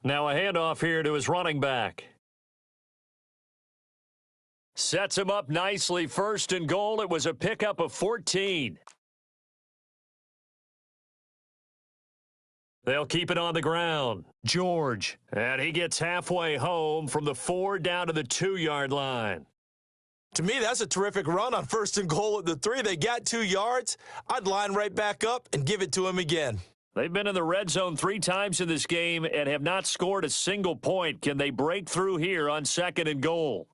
Now a handoff here to his running back. Sets him up nicely. First and goal. It was a pickup of 14. They'll keep it on the ground. George. And he gets halfway home from the 4 down to the 2-yard line. To me, that's a terrific run on first and goal at the 3. They got 2 yards. I'd line right back up and give it to him again. They've been in the red zone 3 times in this game and have not scored a single point. Can they break through here on second and goal?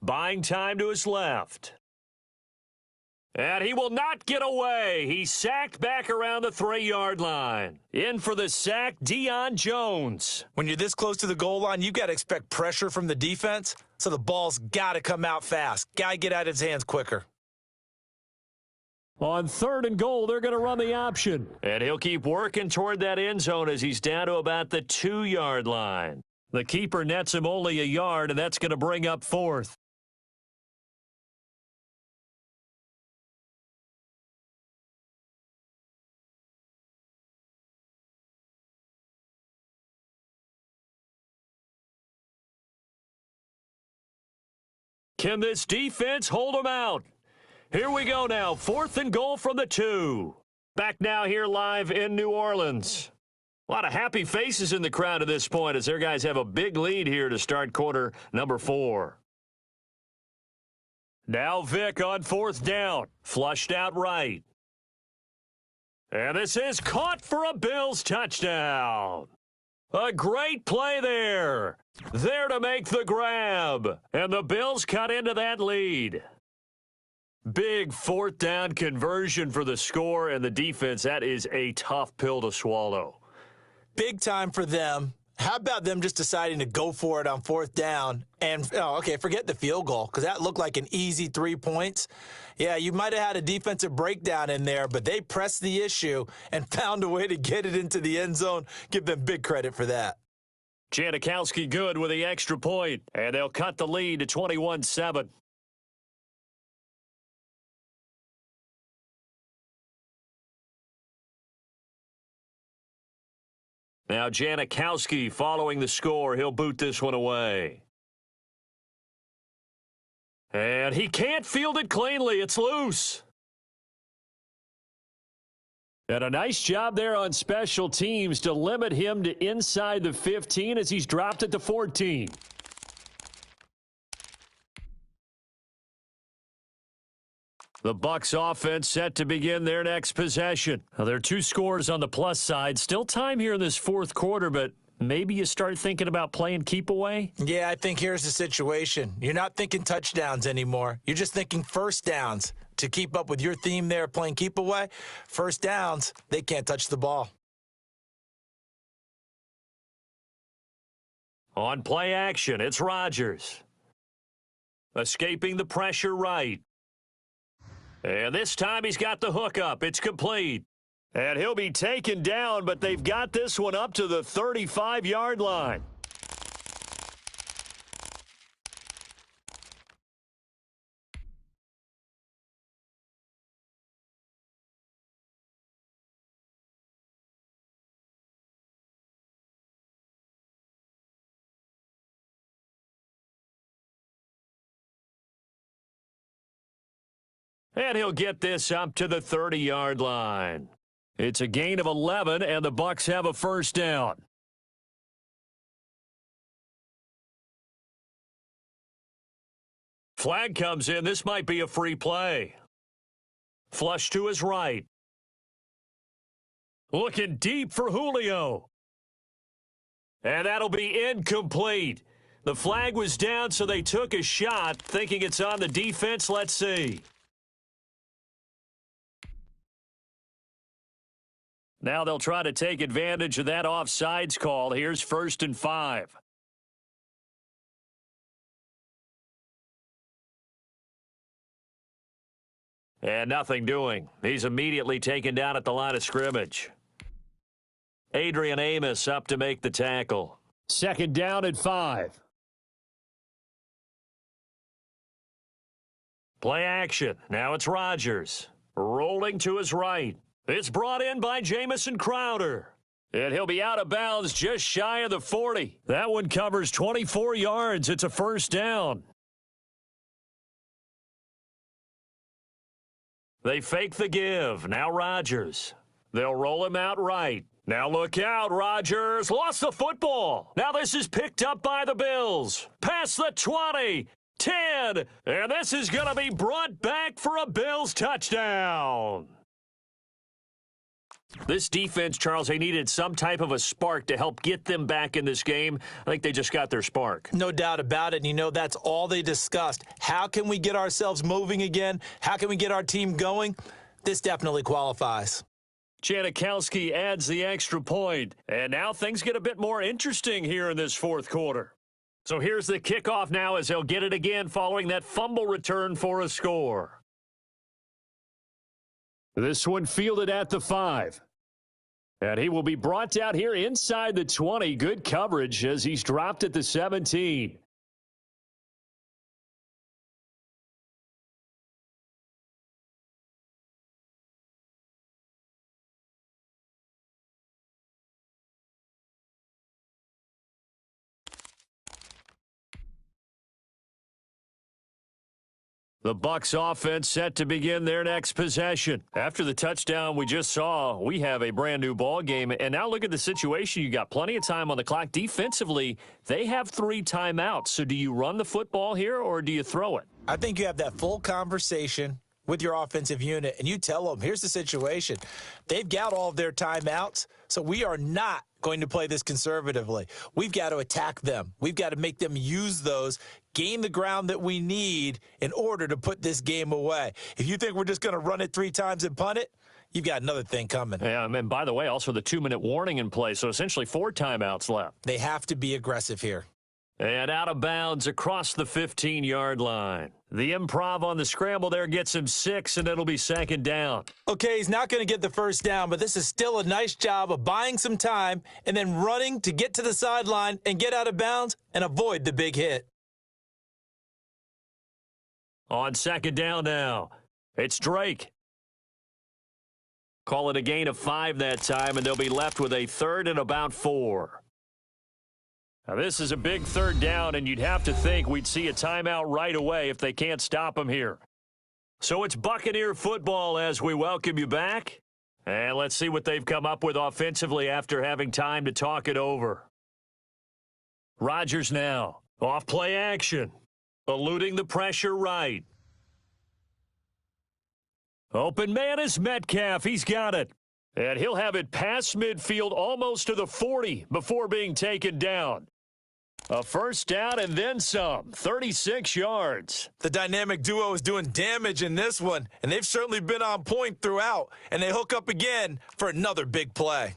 Buying time to his left. And he will not get away. He's sacked back around the 3-yard line. In for the sack, Deion Jones. When you're this close to the goal line, you got to expect pressure from the defense, so the ball's got to come out fast. Got to get out of his hands quicker. On third and goal, they're going to run the option. And he'll keep working toward that end zone as he's down to about the 2-yard line. The keeper nets him only a yard, and that's going to bring up fourth. Can this defense hold them out? Here we go now. 4th and goal from the 2. Back now here live in New Orleans. A lot of happy faces in the crowd at this point as their guys have a big lead here to start quarter number 4. Now Vick on fourth down. Flushed out right. And this is caught for a Bills touchdown. A great play there. There to make the grab. And the Bills cut into that lead. Big fourth down conversion for the score and the defense. That is a tough pill to swallow. Big time for them. How about them just deciding to go for it on fourth down? And, forget the field goal, because that looked like an easy 3 points. Yeah, you might have had a defensive breakdown in there, but they pressed the issue and found a way to get it into the end zone. Give them big credit for that. Janikowski good with the extra point, and they'll cut the lead to 21-7. Now Janikowski following the score. He'll boot this one away. And he can't field it cleanly. It's loose. And a nice job there on special teams to limit him to inside the 15 as he's dropped it to 14. The Bucs offense set to begin their next possession. Now, there are 2 scores on the plus side. Still time here in this fourth quarter, but maybe you start thinking about playing keep away? Yeah, I think here's the situation. You're not thinking touchdowns anymore. You're just thinking first downs. To keep up with your theme there, playing keep away, first downs, they can't touch the ball. On play action, it's Rodgers. Escaping the pressure right. And this time he's got the hook up. It's complete. And he'll be taken down, but they've got this one up to the 35-yard line. And he'll get this up to the 30-yard line. It's a gain of 11, and the Bucs have a first down. Flag comes in. This might be a free play. Flush to his right. Looking deep for Julio. And that'll be incomplete. The flag was down, so they took a shot, thinking it's on the defense. Let's see. Now they'll try to take advantage of that offsides call. Here's 1st and 5. And nothing doing. He's immediately taken down at the line of scrimmage. Adrian Amos up to make the tackle. 2nd down and 5. Play action. Now it's Rodgers. Rolling to his right. It's brought in by Jamison Crowder. And he'll be out of bounds just shy of the 40. That one covers 24 yards. It's a first down. They fake the give. Now Rodgers. They'll roll him out right. Now look out, Rodgers. Lost the football. Now this is picked up by the Bills. Past the 20. 10. And this is going to be brought back for a Bills touchdown. This defense, Charles, they needed some type of a spark to help get them back in this game. I think they just got their spark. No doubt about it. And that's all they discussed. How can we get ourselves moving again? How can we get our team going? This definitely qualifies. Janikowski adds the extra point. And now things get a bit more interesting here in this fourth quarter. So here's the kickoff now as they'll get it again following that fumble return for a score. This one fielded at the 5. And he will be brought down here inside the 20. Good coverage as he's dropped at the 17. The Bucs offense set to begin their next possession. After the touchdown we just saw, we have a brand new ball game. And now look at the situation. You got plenty of time on the clock. Defensively, they have 3 timeouts. So do you run the football here or do you throw it? I think you have that full conversation with your offensive unit, and you tell them, here's the situation. They've got all of their timeouts, so we are not going to play this conservatively. We've got to attack them. We've got to make them use those, gain the ground that we need in order to put this game away. If you think we're just going to run it 3 times and punt it, you've got another thing coming. Yeah, and by the way, also the 2-minute warning in play, so essentially 4 timeouts left. They have to be aggressive here. And out of bounds across the 15-yard line. The improv on the scramble there gets him 6, and it'll be 2nd down. Okay, he's not going to get the first down, but this is still a nice job of buying some time and then running to get to the sideline and get out of bounds and avoid the big hit. On 2nd down now, it's Drake. Call it a gain of 5 that time, and they'll be left with a 3rd and about 4. Now, this is a big 3rd down, and you'd have to think we'd see a timeout right away if they can't stop them here. So it's Buccaneer football as we welcome you back. And let's see what they've come up with offensively after having time to talk it over. Rodgers now, off play action, eluding the pressure right. Open man is Metcalf. He's got it. And he'll have it past midfield almost to the 40 before being taken down. A 1st down and then some, 36 yards. The dynamic duo is doing damage in this one, and they've certainly been on point throughout, and they hook up again for another big play.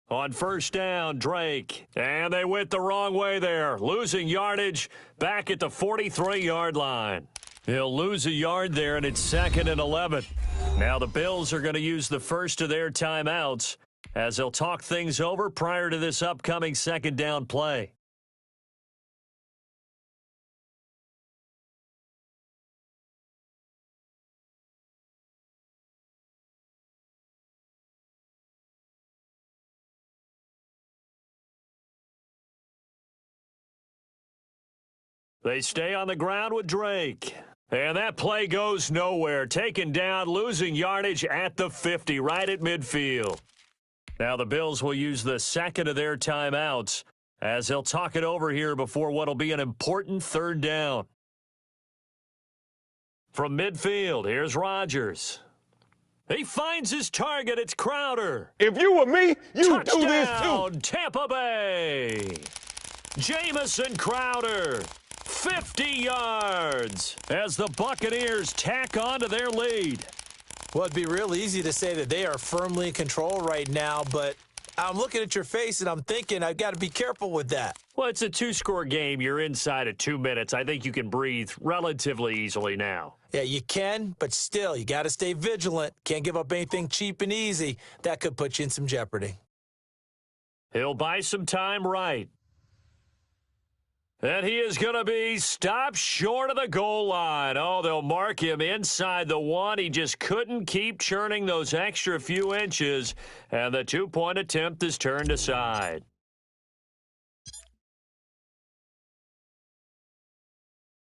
On 1st down, Drake. And they went the wrong way there, losing yardage back at the 43-yard line. He'll lose a yard there, and it's 2nd and 11. Now the Bills are going to use the first of their timeouts as they'll talk things over prior to this upcoming 2nd down play. They stay on the ground with Drake. And that play goes nowhere. Taken down, losing yardage at the 50, right at midfield. Now the Bills will use the 2nd of their timeouts as they'll talk it over here before what'll be an important 3rd down. From midfield, here's Rodgers. He finds his target. It's Crowder. If you were me, you'd do this too. Touchdown, Tampa Bay. Jamison Crowder. 50 yards as the Buccaneers tack on to their lead. Well, it'd be real easy to say that they are firmly in control right now, but I'm looking at your face and I'm thinking I've got to be careful with that. Well, it's a 2-score game. You're inside of 2 minutes. I think you can breathe relatively easily now. Yeah, you can, but still, you got to stay vigilant. Can't give up anything cheap and easy. That could put you in some jeopardy. He'll buy some time right. And he is going to be stopped short of the goal line. Oh, they'll mark him inside the 1. He just couldn't keep churning those extra few inches, and the 2-point attempt is turned aside.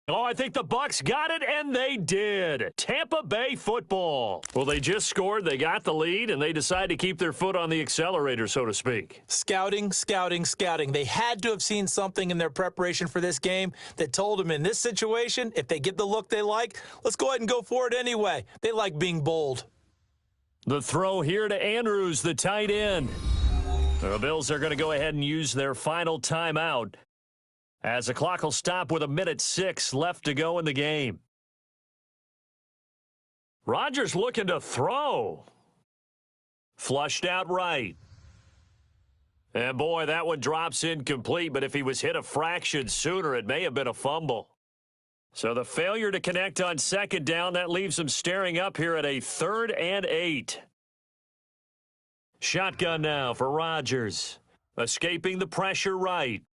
Oh, I think the Bucs got it, and they did. Tampa Bay football. Well, they just scored, they got the lead, and they decide to keep their foot on the accelerator, so to speak. Scouting, scouting, scouting. They had to have seen something in their preparation for this game that told them in this situation, if they get the look they like, let's go ahead and go for it anyway. They like being bold. The throw here to Andrews, the tight end. The Bills are going to go ahead and use their final timeout, as the clock will stop with 1:06 left to go in the game. Rodgers looking to throw. Flushed out right. And boy, that one drops incomplete, but if he was hit a fraction sooner, it may have been a fumble. So the failure to connect on 2nd down, that leaves him staring up here at a 3rd and 8. Shotgun now for Rodgers. Escaping the pressure right.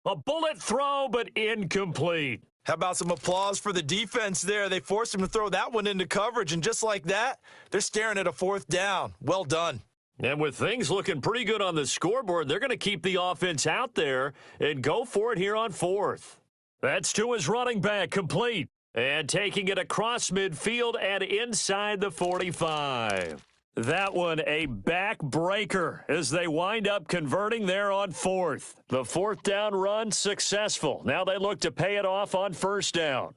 A bullet throw, but incomplete. How about some applause for the defense there? They forced him to throw that one into coverage, and just like that, they're staring at a 4th down. Well done. And with things looking pretty good on the scoreboard, they're going to keep the offense out there and go for it here on 4th. That's to his running back, complete. And taking it across midfield and inside the 45. That one a backbreaker as they wind up converting there on fourth. The fourth down run successful. Now they look to pay it off on first down.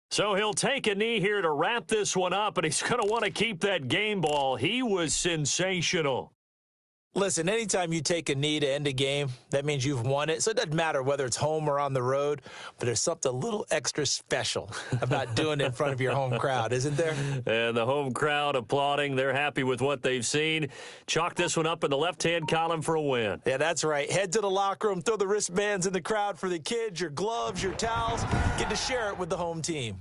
So he'll take a knee here to wrap this one up, and he's going to want to keep that game ball. He was sensational. Listen, anytime you take a knee to end a game, that means you've won it. So it doesn't matter whether it's home or on the road, but there's something a little extra special about doing it in front of your home crowd, isn't there? And the home crowd applauding. They're happy with what they've seen. Chalk this one up in the left-hand column for a win. Yeah, that's right. Head to the locker room, throw the wristbands in the crowd for the kids, your gloves, your towels. Get to share it with the home team.